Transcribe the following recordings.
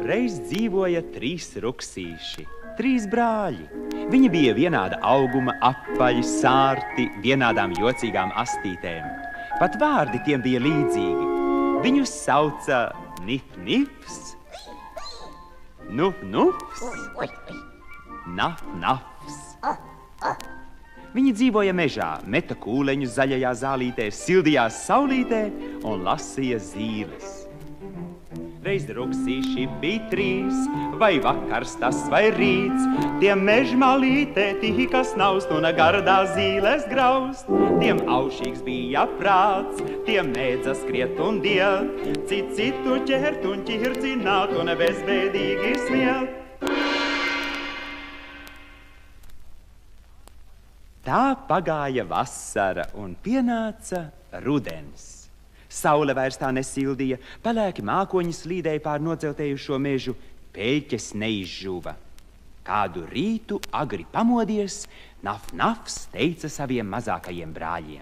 Reiz dzīvoja 3 ruksīši, 3 brāļi. Viņi bija vienāda auguma, apaļi, sārti, vienādām jocīgām astītēm. Pat vārdi tiem bija līdzīgi. Viņus sauca Nif-Nifs, Nuf-Nufs, Naf-Nafs. Viņi dzīvoja mežā, meta kūleņus zaļajā zālītē, sildījās saulītē un lasīja zīles. Reiz ruksīši bija 3, vai vakars tas vai rīts, tiem mežmalītē tika snaust un gardā zīles graust. Tiem aušīgs bija prāts, tiem mēdza skriet un diet, citu ķert un ķircināt un bezbēdīgi smiet. Tā pagāja vasara un pienāca rudens. Saule vairs tā nesildīja, pelēki mākoņi slīdēja pār nodzeltējušo mežu, peļķes neizžuva. Kādu rītu agri pamodies, Naf-Nafs teica saviem mazākajiem brāļiem.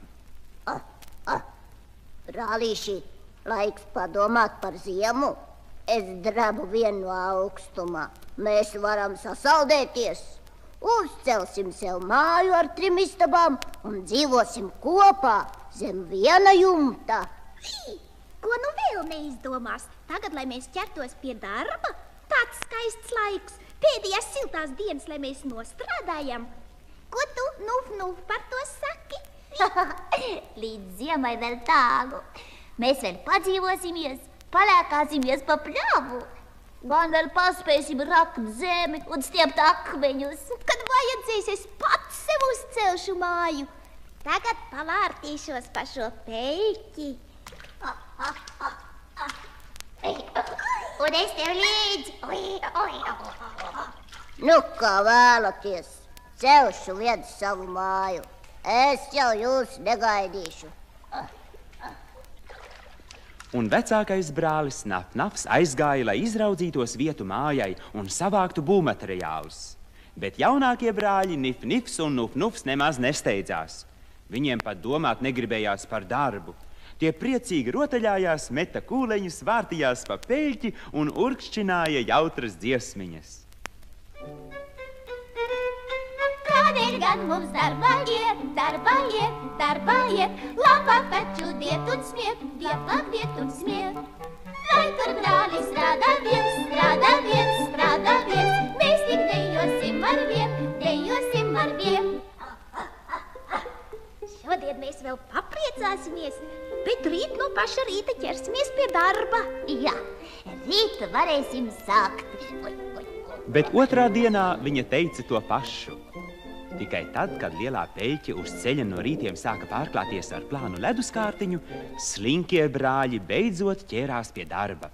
Brālīši, laiks padomāt par ziemu. Es drabu vienu no augstumā. Mēs varam sasaldēties. Uzcelsim sev māju ar 3 istabām un dzīvosim kopā zem viena jumta. Ko nu vēl neizdomās? Tagad, lai mēs ķertos pie darba, tāds skaists laiks, pēdējās siltās dienas, lai mēs nostrādājam. Ko tu, Nuf-Nuf, par to saki? Līdz ziemai vēl tālu. Mēs vēl padzīvosimies, palēkāsimies pa pļavu. Gan vēl paspēsim rakt zemi un stiept akmeņus. Kad vajadzēs, es pats sev uzcelšu māju. Tagad pavārtīšos pa šo peļķi. Un es tev līdzi. Nu, kā vēlaties, celšu vienu savu māju. Es jau jūs negaidīšu. Un vecākais brālis Naf-Nafs aizgāja, lai izraudzītos vietu mājai un savāktu būvmateriālus. Bet jaunākie brāļi Nif-Nifs un Nuf-Nufs nemaz nesteidzās. Viņiem pat domāt negribējās par darbu. Tie priecīgi rotaļājās, meta kūleņus, vārtījās pa peļķi un urkšķināja jautras dziesmiņas. Kādēļ gan mums darbā iet, labāk taču diet un smiet, dietlāk diet un smiet. Lai tur brāli strādā viens, mēs tik dejosim ar vien. Šodien mēs vēl papriecāsimies, bet rīt no paša rīta ķersimies pie darba. Jā, rīt varēsim sākt. Bet otrā dienā viņa teica to pašu. Tikai tad, kad lielā peļķe uz ceļa no rītiem sāka pārklāties ar plānu leduskārtiņu, slinkie brāļi beidzot ķērās pie darba.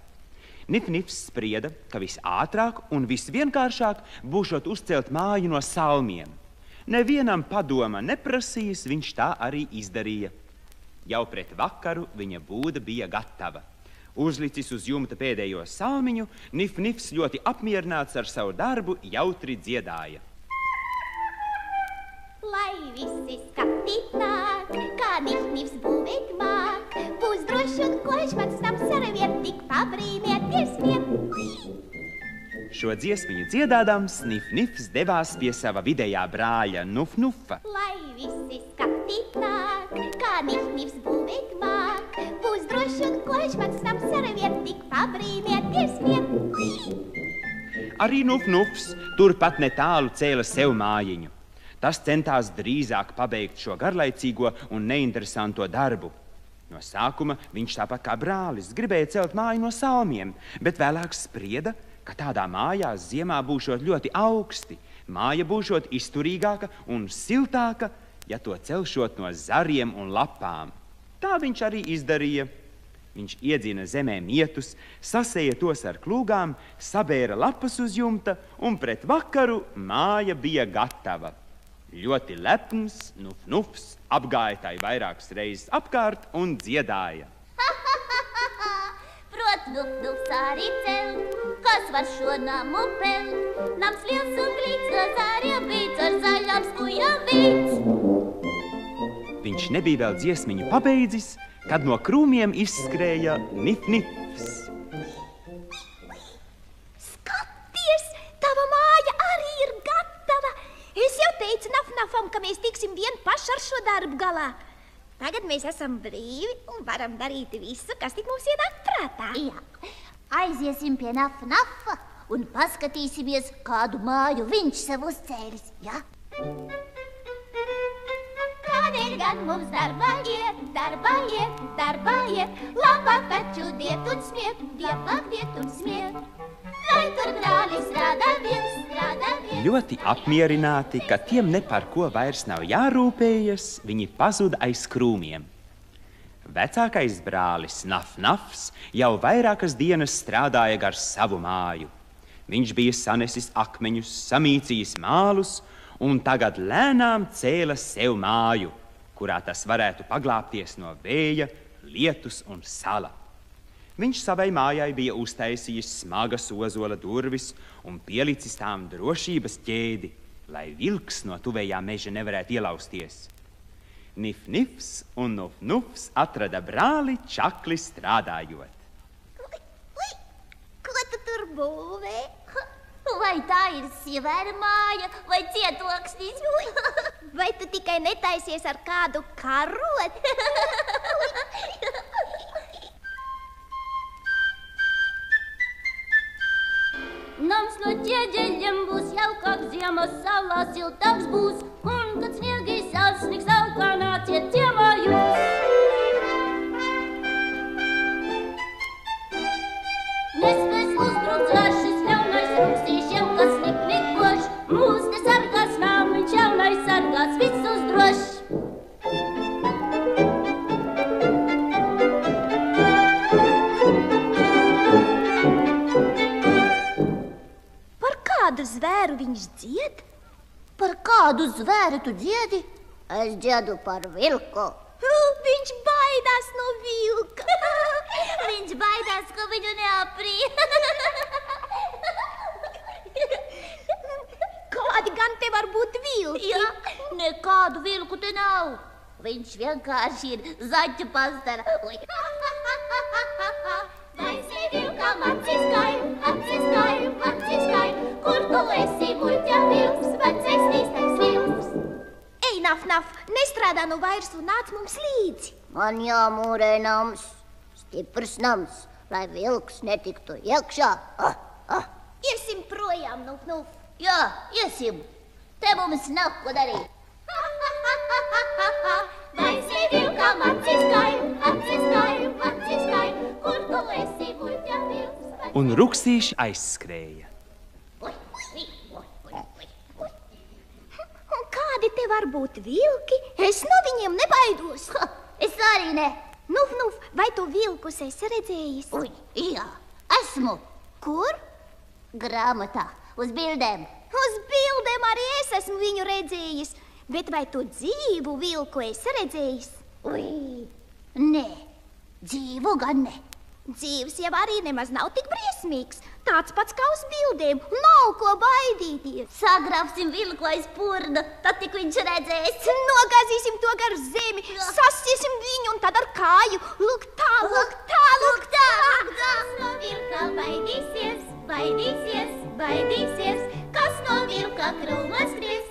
Nif-Nifs sprieda, ka visātrāk un visvienkāršāk būšot uzcelt māju no salmiem. Nevienam padoma neprasījis, viņš tā arī izdarīja. Jau pret vakaru viņa būda bija gatava. Uzlicis uz jumta pēdējo salmiņu, Nif-Nifs ļoti apmierināts ar savu darbu jautri dziedāja. Lai visi skatīt nāk, kā Nif-Nifs būvēt māk, būs droši un koši mans nams ar vien tik pabrīmieties vien. Šo dziesmiņu dziedādams, Nif-Nifs devās pie sava vidējā brāļa Nuf-Nufa. Lai visi skatīt nāk, kā Nif-Nifs būvēt māk, būs droši un koši mans nams ar vien tik pabrīmieties vien. Arī Nuf-Nufs turpat netālu cēla sev mājiņu. Tas centās drīzāk pabeigt šo garlaicīgo un neinteresanto darbu. No sākuma viņš tāpat kā brālis gribēja celt māju no salmiem, bet vēlāk sprieda, ka tādā mājā ziemā būšot ļoti augsti, māja būšot izturīgāka un siltāka, ja to celšot no zariem un lapām. Tā viņš arī izdarīja. Viņš iedzina zemē mietus, sasēja tos ar klūgām, sabēra lapas uz jumta un pret vakaru māja bija gatava. Ļoti lepns Nuf-Nufs apgāja tai vairākas reizes apkārt un dziedāja. Prot, arī celt, kas var šo namu pelt. Nams liels un glīts, no zāriem bīts, ar zaļām skujām vīts. Viņš nebija vēl dziesmiņu pabeidzis, kad no krūmiem izskrēja Nif-Nifs. Skaties, tava māja arī ir gatava. Es jau teicu Naf-Nafam, ka mēs tiksim vien paši ar šo darbu galā. Tagad mēs esam brīvi un varam darīt visu, kas tik mums ienāk prātā. Jā, aiziesim pie Naf-Nafa un paskatīsimies, kādu māju viņš sev uzcēlis, jā? Kādēļ gan mums darbā iet, labāk taču diet un smiet, labāk diet un smiet. Lai tur brāli strādā viens. Ļoti apmierināti, ka tiem ne par ko vairs nav jārūpējas, viņi pazuda aiz krūmiem. Vecākais brālis Naf-Nafs jau vairākas dienas strādāja gar savu māju. Viņš bija sanesis akmeņus, samīcījis mālus un tagad lēnām cēla sev māju, kurā tas varētu paglābties no vēja, lietus un sala. Viņš savai mājai bija uztaisījis smagas ozola durvis un pielicis tām drošības ķēdi, lai vilks no tuvējā meža nevarētu ielausties. Nif-Nifs un Nuf-Nufs atrada brāli čakli strādājot. Ko tu tur būvē? Vai tā ir sievēra māja vai cietoksnis? Vai tu tikai netaisies ar kādu karoti? Nams no ķieģeļiem būs jaukāk, ziemas salā siltāks būs, un kad sniegi sasnigs augā, nāciet ciemā jūs. Nespēs uzbrukt šis ļaunais rūkstīšiem, kas nik-nik-boš, mūs nesargās nāmiņš jaunais sargās visus drošs. Kādu zvēru viņš dzied? Par kādu zvēru tu dziedi? Es dziedu par vilku. Viņš baidās no vilka. Viņš baidās, ka viņu neaprīja. Kādi gan te var būt vilki? Jā, nekādu vilku te nav. Viņš vienkārši ir zaķu pastara. Vai si vilkam atsiskāju, kur tu esi muļķa vilks, vecais īstais vilks? Ej, Naf-Naf, nestrādā nu vairs un nāc mums līdzi. Man jāmūrē nams, stiprs nams, lai vilks netiktu iekšā. Iesim projām, Nuf-Nuf. Jā, iesim. Te mums nav ko darīt. Vai si vilkam atsiskāju, kur tu esi muļķa vilks? Un ruksīši aizskrēja. Un kādi te var būt vilki? Es no viņiem nebaidos. Es arī ne. Nuf-Nuf, vai tu vilkus esi redzējis? Jā, esmu. Kur? Grāmatā, uz bildēm. Uz bildēm arī es esmu viņu redzējis. Bet vai tu dzīvu vilku esi redzējis? Nē, dzīvu gan ne. Dzīvs jau arī nemaz nav tik briesmīgs. Tāds pats kā uz bildēm. Nav ko baidīties. Sagrābsim vilku aiz purna, tad tik viņš redzēs. Nogāzīsim to gar zemi, sasiesim viņu un tad ar kāju. Lūk tā, lūk tā, lūk tā. Kas no vilka baidīsies, kas no vilka krūmā skries.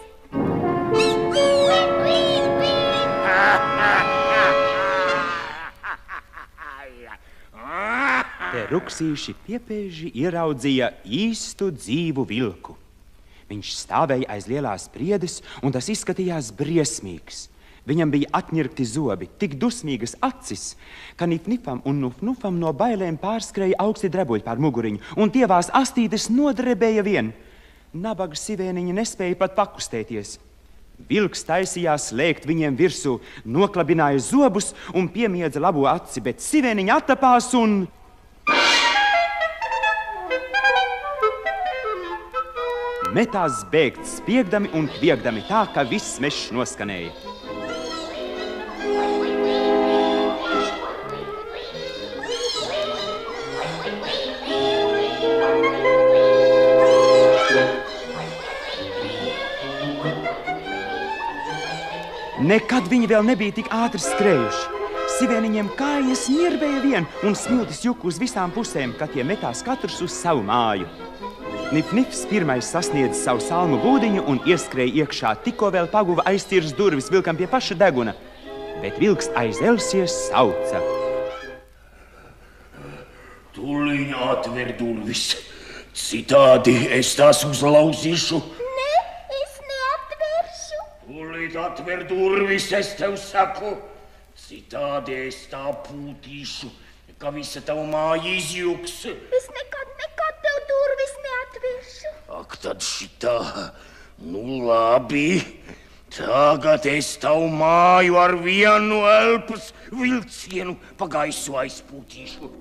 Te ruksīši piepēži ieraudzīja īstu dzīvu vilku. Viņš stāvēja aiz lielās priedes, un tas izskatījās briesmīgs. Viņam bija atņirkti zobi, tik dusmīgas acis, ka Nif-Nifam un Nuf-Nufam no bailēm pārskrēja augsti drebuļi pār muguriņu, un tievās astītes nodrebēja vien. Nabaga sivēniņa nespēja pat pakustēties. Vilks taisījās lēkt viņiem virsū, noklabināja zobus un piemiedza labo aci, bet sivēniņa attapās un... metās bēgt spiegdami un kviegdami tā, ka viss mežs noskanēja. Nekad viņi vēl nebija tik ātri skrējuši. Sivēniņiem kājas ņirbēja vien un smiltis juka uz visām pusēm, kad tie metās katrs uz savu māju. Nif-Nifs pirmais sasniedz savu salmu būdiņu un ieskrēja iekšā, tikko vēl paguva aiztirs durvis vilkam pie paša deguna. Bet vilks aiz Elsies sauca. Tūliņ atver durvis, citādi es tās uzlauzīšu. Ne, es neatveršu. Tūliņ atver durvis, es tev saku. Citādi es tā pūtīšu, ka visa tava māja izjuks. Es nekad tev durvis neatveršu. Ak, tad šitā, nu labi. Tagad es tavu māju ar vienu elpas vilcienu pa gaisu aizpūtīšu.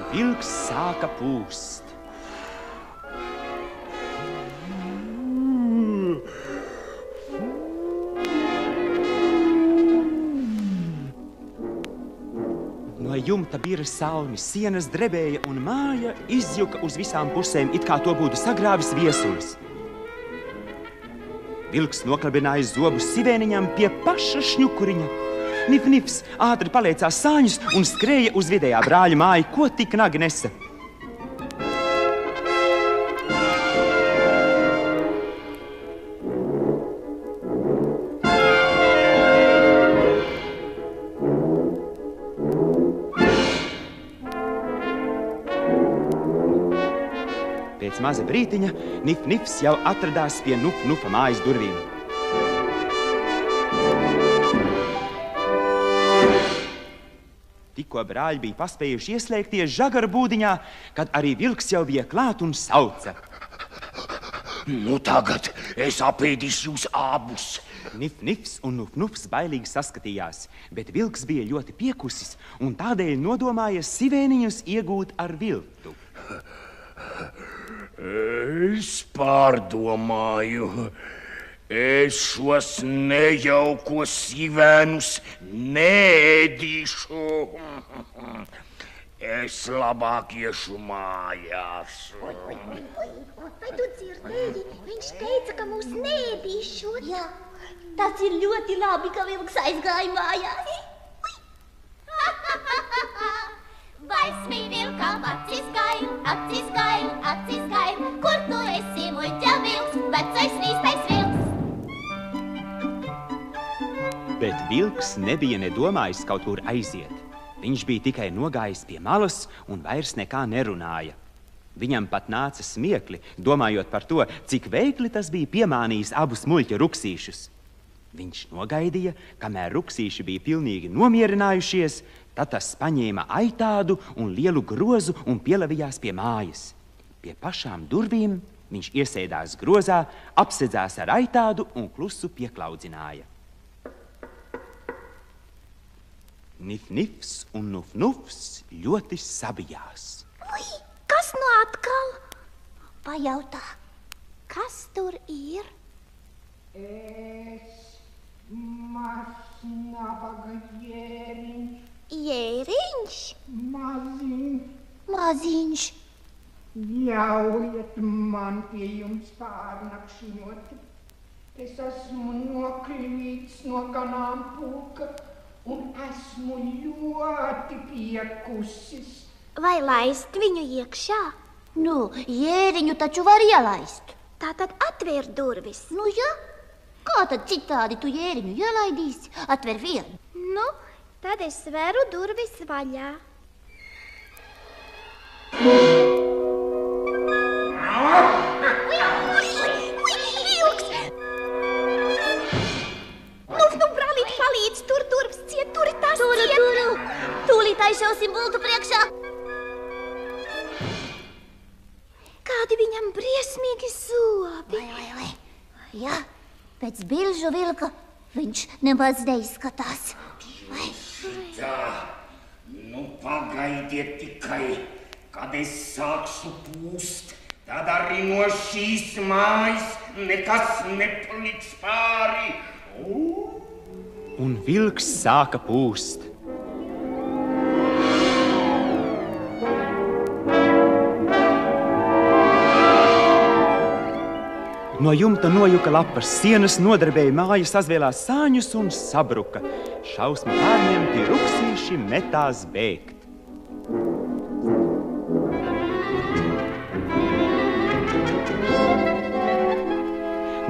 Vilks sāka pūst. No jumta bira salmi, sienas drebēja un māja izjuka uz visām pusēm, it kā to būtu sagrāvis viesulis. Vilks noklabināja zobus sivēniņam pie paša šņukuriņa. Nif-Nifs ātri paliecās sāņus un skrēja uz vidējā brāļa māju, ko tik nagi nesa. Pēc maza brītiņa Nif-Nifs jau atradās pie Nuf-Nufa mājas durvīm. Tikko brāļi bija paspējuši ieslēgties žagara būdiņā, kad arī vilks jau bija klāt un sauca. Nu tagad es apēdīšu jūs abus. Nif-Nifs un Nuf-Nufs bailīgi saskatījās, bet vilks bija ļoti piekusis un tādēļ nodomāja sivēniņus iegūt ar viltu. Es pārdomāju. Es šos nejaukos sivēnus neēdīšu. Es labāk iešu mājās. Vai tu dzirdēji? Viņš teica, ka mūs neēdīšot. Jā, tas ir ļoti labi, ka vilks aizgāja mājās. Vai smīd vilkam acis gail, kur tu esi, muļķa vilks, vecais nīstais vilks? Bet vilks nebija nedomājis kaut kur aiziet. Viņš bija tikai nogājis pie malas un vairs nekā nerunāja. Viņam pat nāca smiekli, domājot par to, cik veikli tas bija piemānījis abus muļķa ruksīšus. Viņš nogaidīja, kamēr ruksīši bija pilnīgi nomierinājušies, tad tas paņēma aitādu un lielu grozu un pielavījās pie mājas. Pie pašām durvīm viņš iesēdās grozā, apsedzās ar aitādu un klusu pieklaudzināja. Nif-Nifs un Nuf-Nufs ļoti sabijās. Ui, kas nu atkal? Pajautā. Kas tur ir? Es mazs nabaga jēriņš. Jēriņš? Maziņš. Ļaujiet man pie jums pārnakšņot. Es esmu nokļīts no ganāmpulka un esmu ļoti piekusis. Vai laist viņu iekšā? Nu, jēriņu taču var ielaist. Tātad atver durvis. Nu, ja? Kā tad citādi tu jēriņu ielaidīsi? Atver vienu. Nu, tad es veru durvis vaļā. Vilks! Nu, brālīt, palīdz, tur durvis ciet, turi tās ciet. Turu. Tūlīt aizšausim bultu priekšā. Kādi viņam briesmīgi zobi. Vai. Jā, pēc bilžu vilka viņš nemaz neizskatās. Vai. Tā, nu pagaidiet tikai, kad es sākšu pūst, tad arī no šīs mājas nekas nepaliks pāri. Un vilks sāka pūst. No jumta nojuka lapas, sienas nodarbēja mājas, sazvēlās sāņus un sabruka. Šausmi pārņemti ruksīši metās bēgt.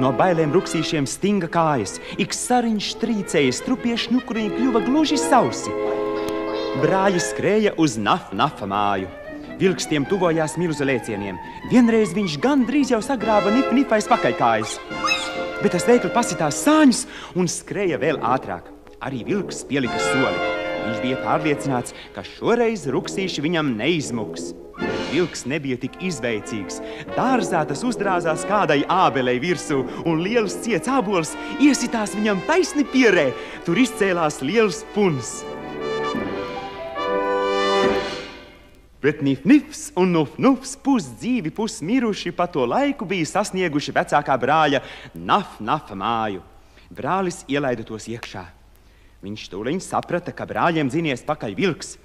No bailēm ruksīšiem stinga kājas, ik sariņš trīcēja, strupie šņukuriņi kļuva gluži sausi. Brāļi skrēja uz Naf-Nafa māju. Vilks tiem tuvojās milzu lēcieniem. Vienreiz viņš gandrīz jau sagrāva Nif-Nifais pakaļkājas. Bet tas veikli pasitās sāņus un skrēja vēl ātrāk. Arī vilks pielika soli. Viņš bija pārliecināts, ka šoreiz ruksīši viņam neizmuks. Vilks nebija tik izveicīgs. Dārzā tas uzdrāzās kādai ābelei virsū, un liels ciets ābols iesitās viņam taisni pierē. Tur izcēlās liels puns. Bet Nif-Nifs un Nuf-Nufs pusdzīvi, pusmiruši pa to laiku bija sasnieguši vecākā brāļa Naf-Nafa māju. Brālis ielaida tos iekšā. Viņš tūliņ saprata, ka brāļiem dzinies pakaļ vilks,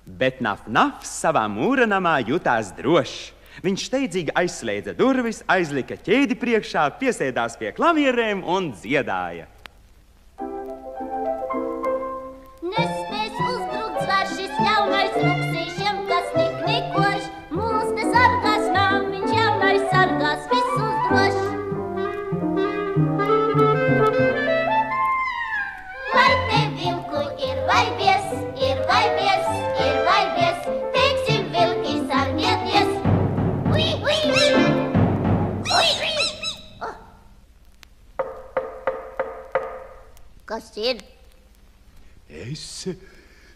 bet Naf-Nafs savā mūranamā jutās drošs. Viņš steidzīgi aizslēdza durvis, aizlika ķēdi priekšā, piesēdās pie klavierēm un dziedāja. Nespēs uzbrukt zvērs šis ļaunais ruksīšiem, kas tik nikoš. Mūs te sargās namiņš, jaunais sargās visus droši. Vai te vilku ir vaibies, teiksim vilki sargieties. Ui, ui, ui! Ui, ui! Kas ir? Es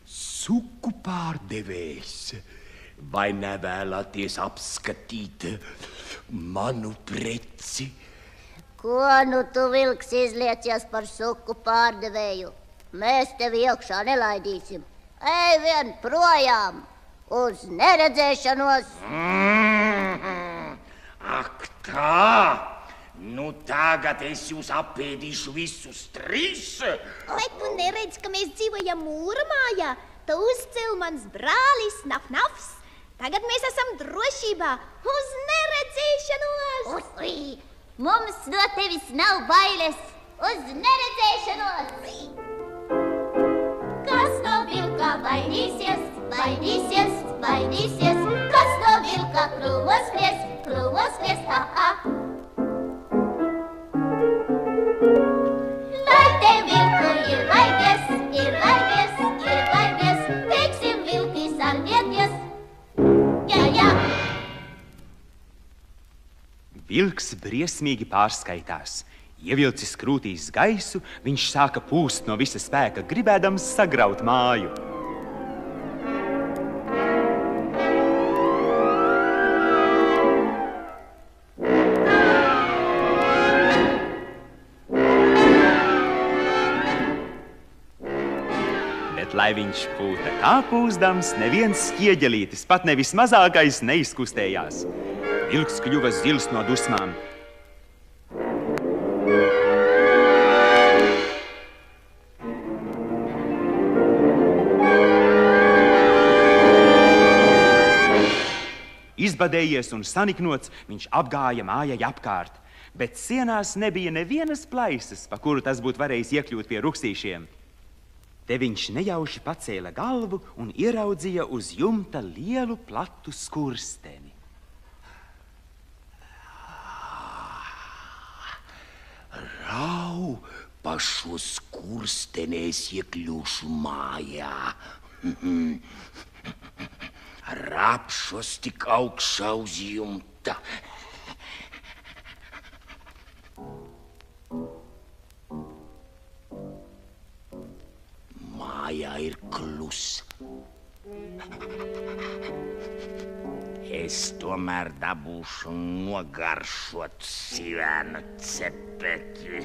suku pārdevējs. Vai nevēlaties apskatīt manu preci? Ko nu tu vilks izliecies par suku pārdevēju? Mēs tevi iekšā nelaidīsim. Ej vien projām, uz neredzēšanos. Ak tā! Nu tagad es jūs apēdīšu visus trīs. Vai tu neredz, ka mēs dzīvojam mūra mājā? Tu uzcēl mans brālis Naf-Nafs. Tagad mēs esam drošībā, uz neredzēšanos. Ui! Mums no tevis nav bailes, uz neredzēšanos. Kas no vilka baidīsies, baidīsies, baidīsies? Kas no vilka krūmos skries, ha-ha? Lai te vilku ir vaigies, teiksim vilki sargieties. Jā, jā! Vilks briesmīgi pārskaitās. Ievilcis krūtīs gaisu, viņš sāka pūst no visa spēka, gribēdams sagraut māju. Bet, lai viņš pūta kā pūsdams, neviens ķieģelītis, pat nevis mazākais, neizkustējās. Vilks kļuva zils no dusmām. Izbadējies un saniknots, viņš apgāja mājai apkārt, bet sienās nebija nevienas plaisas, pa kuru tas būtu varējis iekļūt pie ruksīšiem. Te viņš nejauši pacēla galvu un ieraudzīja uz jumta lielu platu skursteni. Rau, pa šo skursteni es iekļūšu mājā. Rapšos tik augšā uz jumta. Mājā ir klusa. Es tomēr dabūšu nogaršot sīvēnu cepeti.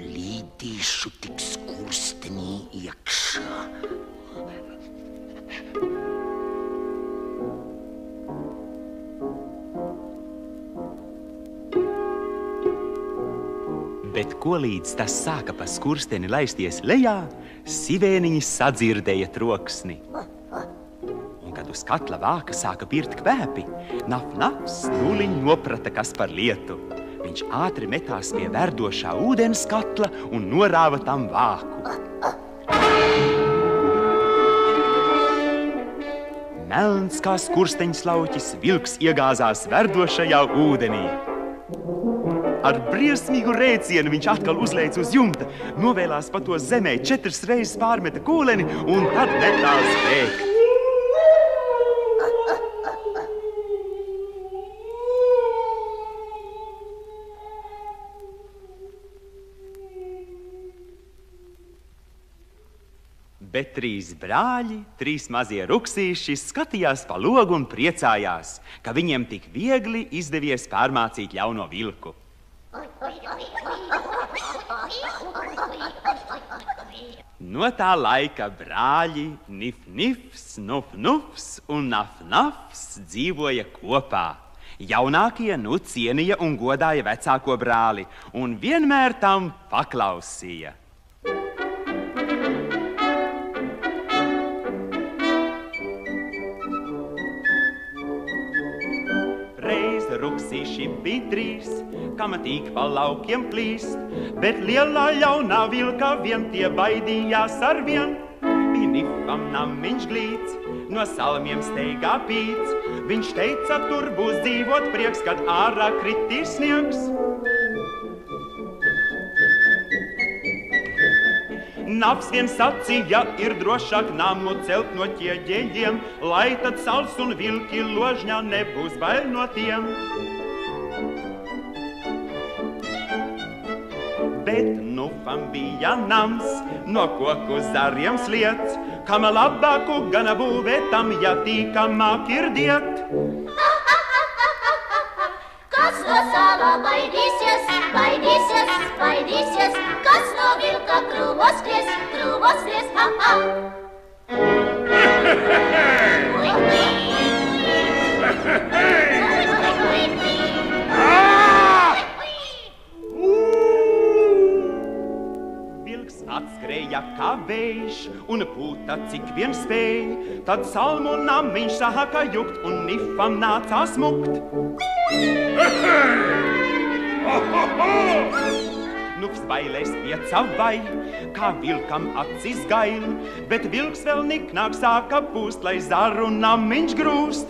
Līdīšu tik skurstenī iekšā. Bet ko līdz tas sāka pa skursteni laisties lejā, sivēniņi sadzirdēja troksni. Un, kad uz uz katla vāka sāka birt kvēpi. Nafs tūliņ noprata, kas par lietu. Viņš ātri metās pie verdošā ūdens katla un norāva tam vāku. Melns kā skursteņslauķis, vilks iegāzās verdošajā ūdenī. Ar briesmīgu rēcienu viņš atkal uzleica uz jumta, novēlās pa to zemē, 4 reizes pārmeta kūleni un tad metās bēgt. Bet 3 brāļi, 3 mazie ruksīši skatījās pa logu un priecājās, ka viņiem tik viegli izdevies pārmācīt ļauno vilku. No tā laika brāļi Nif-Nifs, Nuf-Nufs un Naf-Nafs dzīvoja kopā. Jaunākie nu cienīja un godāja vecāko brāli un vienmēr tam paklausīja. Ruksīši bija 3, kamatīgi pa laukiem plīst, bet lielā ļaunā vilka vien tie baidījās ar vien. Bija Nifam namiņš glīts, no salmiem steigā pīts. Viņš teica, tur būs dzīvot prieks, kad ārā kritīs sniegs. Nafs vien sacīja, ir drošāk namu celt no ķieģeļiem, lai tad sals un vilki ložņā nebūs bail no tiem. Bet Nufam bija nams, no koku zariem sliets, kam labāku gana būvētam, ja tīkamāk ir diet. Kas no sāla baidīsies, baidīsies, baidīsies, kas no vilka krūvos skries, ha, ha! Vilks atskrēja kā vējš un pūta cik vien spēj, tad salmu namiņš sāka jukt un Nifam nācās mukt. Nufs bailēs pieca vai, kā vilkam acis gail, bet vilks vēl niknāk sāka pūst, lai zaru namiņš grūst.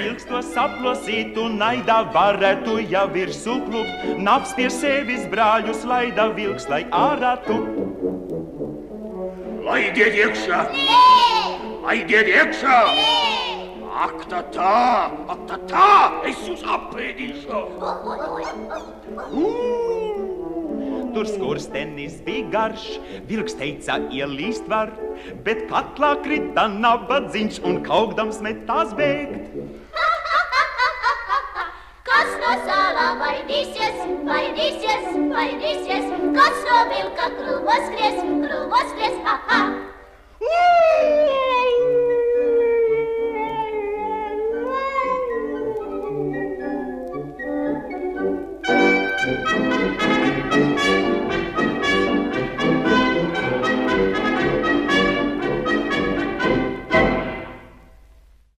Vilks to saplosīt un naidā varētu jau virsū klupt, Nafs pie sevis brāļus laida vilks, lai ārā tup. Laidiet iekšā! Laidiet iekšā! Ak tā, es jūs apēdīšu! Tur skurstenis bija garš, vilks teica, ielīst var, bet katlā krita nabadziņš un kaugdams metās bēgt. Kas no sālā baidīsies, baidīsies, baidīsies, kas no vilka krūvos skries, ha, ha!